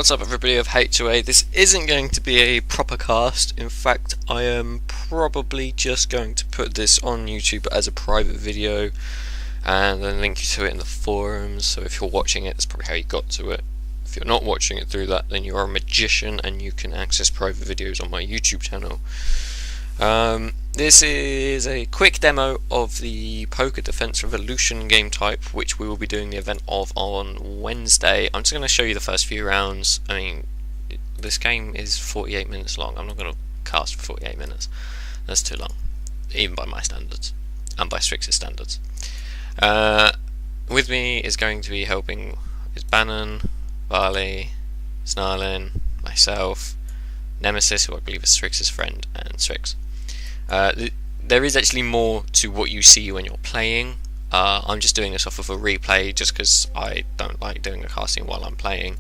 What's up everybody of H2A? This isn't going to be a proper cast. In fact, I am probably just going to put this on YouTube as a private video and then link you to it in the forums. So if you're watching it, that's probably how you got to it. If you're not watching it through that, then you're a magician and you can access private videos on my YouTube channel. This is a quick demo of the Poker Defense Revolution game type, which we will be doing the event of on Wednesday. I'm just going to show you the first few rounds. I mean, this game is 48 minutes long. I'm not going to cast for 48 minutes. That's too long, even by my standards, and by Strix's standards. With me is going to be helping is Bannon, Varley, Snarlin, myself, Nemesis, who I believe is Strix's friend, and Strix. There is actually more to what you see when you're playing. I'm just doing this off of a replay just because I don't like doing a casting while I'm playing.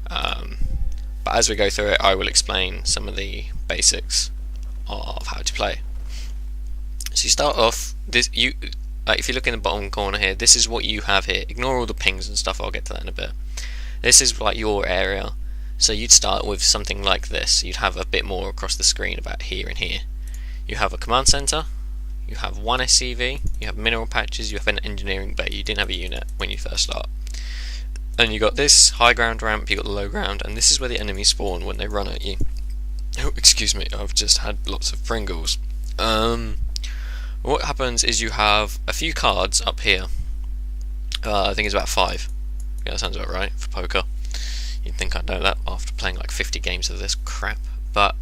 But as we go through it, I will explain some of the basics of how to play. So you start off, if you look in the bottom corner here, this is what you have here. Ignore all the pings and stuff, I'll get to that in a bit. This is like your area. So you'd start with something like this. You'd have a bit more across the screen about here and here. You have a command center, you have one SCV, you have mineral patches, you have an engineering bay. You didn't have a unit when you first start. And you got this high ground ramp, you got the low ground, and this is where the enemies spawn when they run at you. Oh, excuse me, I've just had lots of Pringles. What happens is you have a few cards up here. I think it's about 5. Yeah, that sounds about right for poker. You'd think I'd know that after playing like 50 games of this crap. But,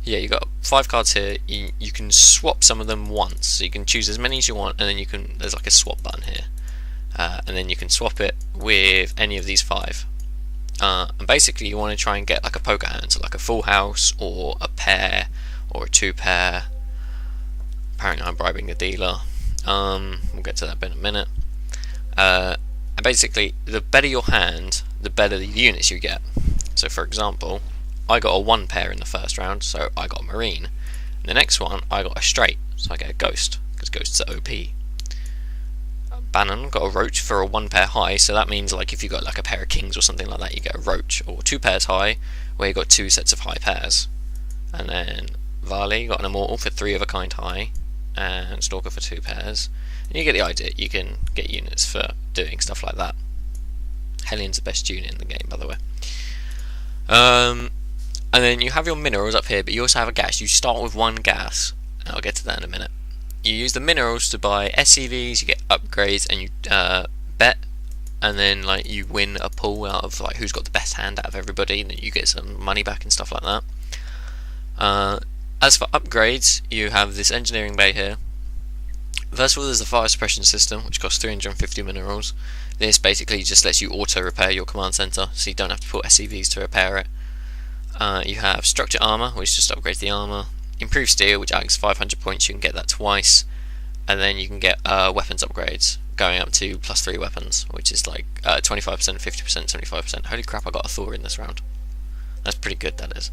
yeah, you got 5 cards here. You can swap some of them once, so you can choose as many as you want, and then there's like a swap button here, and then you can swap it with any of these 5. And basically, you want to try and get like a poker hand, so like a full house or a pair or a 2 pair. Apparently, I'm bribing the dealer. We'll get to that bit in a minute. And basically, the better your hand, the better the units you get. So, for example, I got a 1 pair in the first round, so I got a Marine. In the next one, I got a straight, so I get a Ghost, because Ghosts are OP. Bannon got a Roach for a 1 pair high, so that means like if you got like a pair of Kings or something like that, you get a Roach, or 2 pairs high, where you got 2 sets of high pairs. And then Varley got an Immortal for 3 of a kind high, and Stalker for 2 pairs. And you get the idea, you can get units for doing stuff like that. Hellion's the best unit in the game, by the way. And then you have your minerals up here, but you also have a gas. You start with 1 gas, and I'll get to that in a minute. You use the minerals to buy SCVs, you get upgrades, and you bet, and then like you win a pool out of like who's got the best hand out of everybody, and then you get some money back and stuff like that. As for upgrades, you have this engineering bay here. First of all, there's the fire suppression system, which costs 350 minerals. This basically just lets you auto repair your command center, so you don't have to put SCVs to repair it. You have structure armor, which just upgrades the armor. Improved steel, which adds 500 points. You can get that twice, and then you can get weapons upgrades, going up to +3 weapons, which is like 25%, 50%, 75%. Holy crap! I got a Thor in this round. That's pretty good. That is.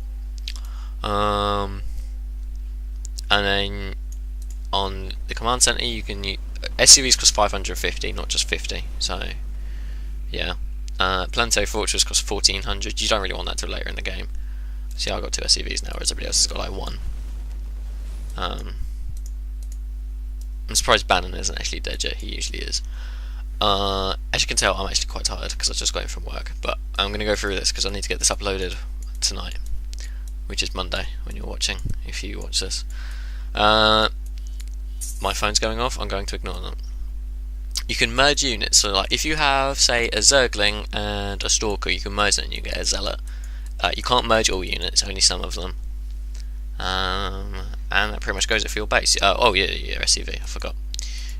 And then on the command center, you can use SCVs cost 550, not just 50. So yeah. Planetary Fortress costs 1400. You don't really want that till later in the game. See, I got 2 SCVs now, whereas everybody else has got like 1. I'm surprised Bannon isn't actually dead yet. He usually is. As you can tell, I'm actually quite tired because I just got in from work. But I'm going to go through this because I need to get this uploaded tonight, which is Monday when you're watching, if you watch this. My phone's going off. I'm going to ignore them. You can merge units, so like if you have, say, a Zergling and a Stalker, you can merge them and you get a Zealot. You can't merge all units, only some of them. And that pretty much goes it for your base. Oh yeah, SCV, I forgot.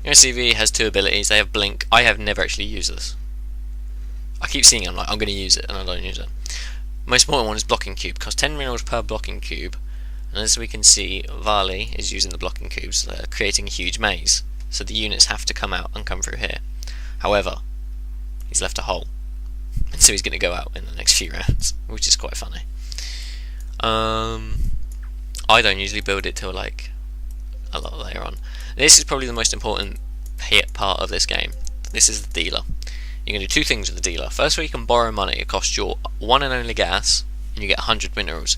Your SCV has 2 abilities. They have Blink. I have never actually used this. I keep seeing it, I'm like, I'm going to use it, and I don't use it. Most important one is Blocking Cube. Costs 10 minerals per Blocking Cube. And as we can see, Varley is using the Blocking Cubes, creating a huge maze. So the units have to come out and come through here. However, he's left a hole, and so he's going to go out in the next few rounds, which is quite funny. I don't usually build it till like a lot later on. This is probably the most important part of this game. This is the dealer. you can do two things with the dealer. Firstly, you can borrow money. It costs your one and only gas, and you get 100 minerals.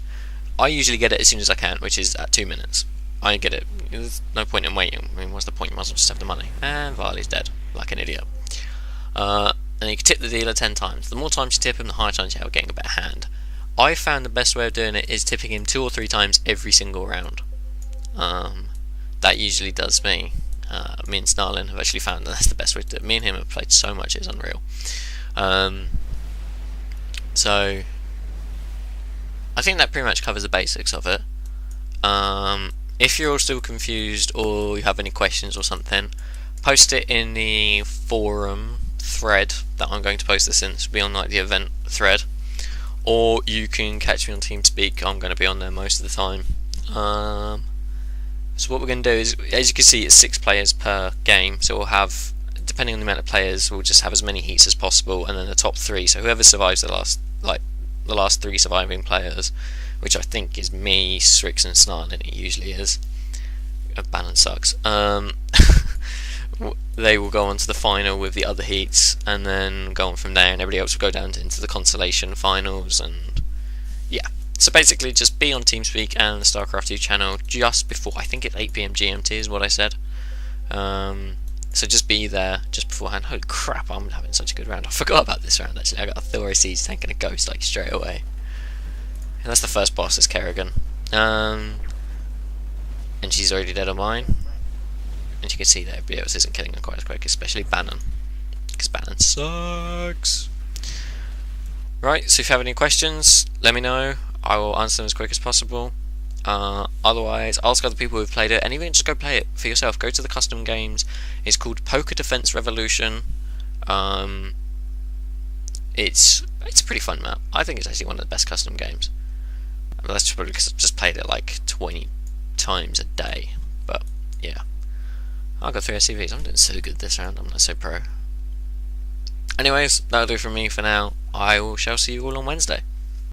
I usually get it as soon as I can, which is at 2 minutes. I get it. There's no point in waiting. I mean, what's the point? You might as well just have the money. And Varley's dead, like an idiot. And you can tip the dealer 10 times. The more times you tip him, the higher chance you have of getting a better hand. I found the best way of doing it is tipping him 2 or 3 times every single round. That usually does me. Me and Snarlin have actually found that that's the best way to do it. Me and him have played so much, it's unreal. So I think that pretty much covers the basics of it. If you're all still confused or you have any questions or something, post it in the forum thread that I'm going to post this in. This will be on like the event thread, or you can catch me on TeamSpeak. I'm going to be on there most of the time. So what we're going to do is, as you can see, it's 6 players per game, so we'll have, depending on the amount of players, we'll just have as many heats as possible, and then the top 3, so whoever survives the last 3 surviving players, which I think is me, Strix and Snarlin, it usually is. Bannon sucks. They will go on to the final with the other heats, and then go on from there, and everybody else will go down into the consolation finals, and yeah. So basically, just be on TeamSpeak and the StarCraft 2 channel just before, I think it's 8 PM GMT is what I said. So just be there just beforehand. Holy crap, I'm having such a good round. I forgot about this round actually. I got a Thor Siege tank and a Ghost like straight away. And that's the first boss, is Kerrigan. And she's already dead on mine. And you can see that everybody else isn't killing her quite as quick, especially Bannon. Because Bannon sucks. Right, so if you have any questions, let me know. I will answer them as quick as possible. Otherwise, ask other people who've played it, and even just go play it for yourself. Go to the custom games. It's called Poker Defense Revolution. It's a pretty fun map. I think it's actually one of the best custom games. Well, that's probably because I've just played it like 20 times a day. But yeah, I got 3 SCVs. I'm doing so good this round. I'm not so pro. Anyways, that'll do from me for now. I shall see you all on Wednesday.